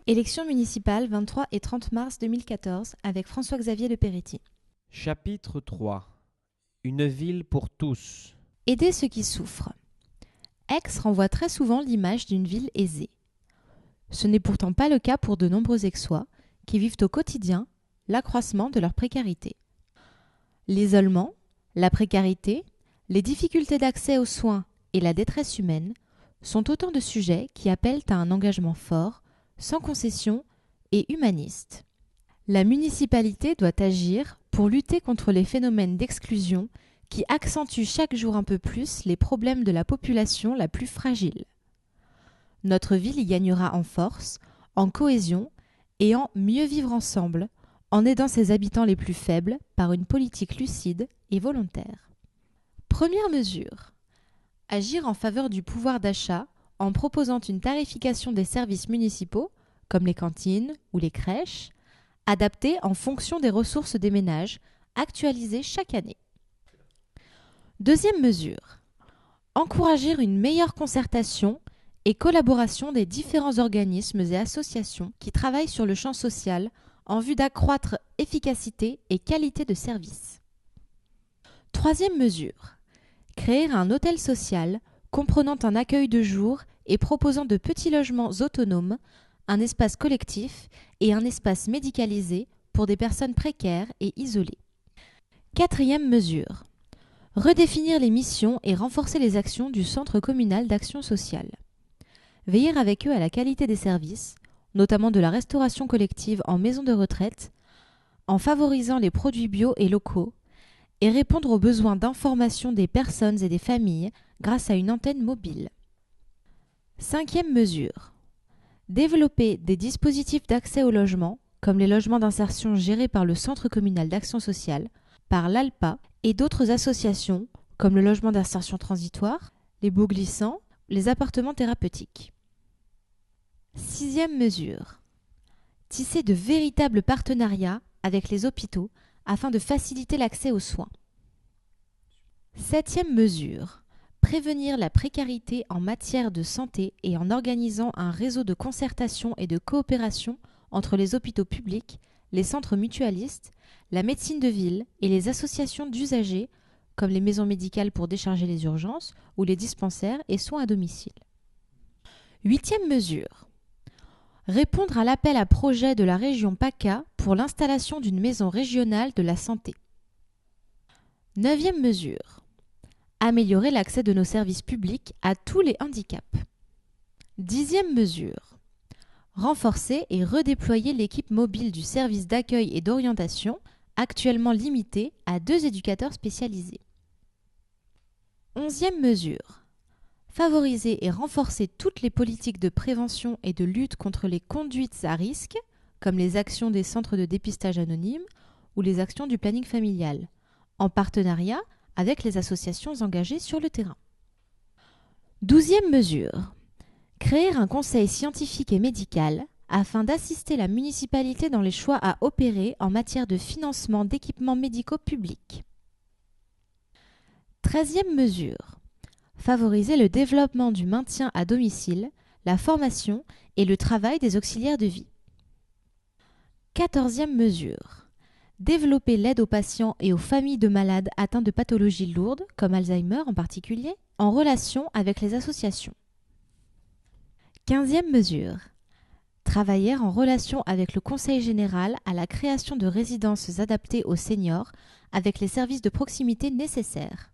Élections municipales 23 et 30 mars 2014 avec François-Xavier de Peretti. Chapitre 3. Une ville pour tous. Aider ceux qui souffrent. Aix renvoie très souvent l'image d'une ville aisée. Ce n'est pourtant pas le cas pour de nombreux Aixois qui vivent au quotidien l'accroissement de leur précarité. L'isolement, la précarité, les difficultés d'accès aux soins et la détresse humaine sont autant de sujets qui appellent à un engagement fort, sans concession et humaniste. La municipalité doit agir pour lutter contre les phénomènes d'exclusion qui accentuent chaque jour un peu plus les problèmes de la population la plus fragile. Notre ville y gagnera en force, en cohésion et en mieux vivre ensemble, en aidant ses habitants les plus faibles par une politique lucide et volontaire. Première mesure. Agir en faveur du pouvoir d'achat en proposant une tarification des services municipaux, comme les cantines ou les crèches, adaptée en fonction des ressources des ménages, actualisée chaque année. Deuxième mesure. Encourager une meilleure concertation et collaboration des différents organismes et associations qui travaillent sur le champ social en vue d'accroître efficacité et qualité de service. Troisième mesure. Créer un hôtel social comprenant un accueil de jour et proposant de petits logements autonomes, un espace collectif et un espace médicalisé pour des personnes précaires et isolées. Quatrième mesure. Redéfinir les missions et renforcer les actions du Centre communal d'action sociale. Veiller avec eux à la qualité des services, notamment de la restauration collective en maison de retraite, en favorisant les produits bio et locaux, et répondre aux besoins d'information des personnes et des familles grâce à une antenne mobile. Cinquième mesure. Développer des dispositifs d'accès au logement, comme les logements d'insertion gérés par le Centre communal d'action sociale, par l'ALPA et d'autres associations, comme le logement d'insertion transitoire, les baux glissants, les appartements thérapeutiques. Sixième mesure. Tisser de véritables partenariats avec les hôpitaux afin de faciliter l'accès aux soins. Septième mesure. Prévenir la précarité en matière de santé et en organisant un réseau de concertation et de coopération entre les hôpitaux publics, les centres mutualistes, la médecine de ville et les associations d'usagers, comme les maisons médicales pour décharger les urgences ou les dispensaires et soins à domicile. Huitième mesure. Répondre à l'appel à projet de la région PACA pour l'installation d'une maison régionale de la santé. Neuvième mesure. Améliorer l'accès de nos services publics à tous les handicaps. Dixième mesure. Renforcer et redéployer l'équipe mobile du service d'accueil et d'orientation, actuellement limitée à 2 éducateurs spécialisés. Onzième mesure. Favoriser et renforcer toutes les politiques de prévention et de lutte contre les conduites à risque, comme les actions des centres de dépistage anonymes ou les actions du planning familial, en partenariat avec les associations engagées sur le terrain. Douzième mesure. Créer un conseil scientifique et médical afin d'assister la municipalité dans les choix à opérer en matière de financement d'équipements médicaux publics. 13e mesure. Favoriser le développement du maintien à domicile, la formation et le travail des auxiliaires de vie. 14e mesure. Développer l'aide aux patients et aux familles de malades atteints de pathologies lourdes, comme Alzheimer en particulier, en relation avec les associations. 15e mesure. Travailler en relation avec le Conseil général à la création de résidences adaptées aux seniors avec les services de proximité nécessaires.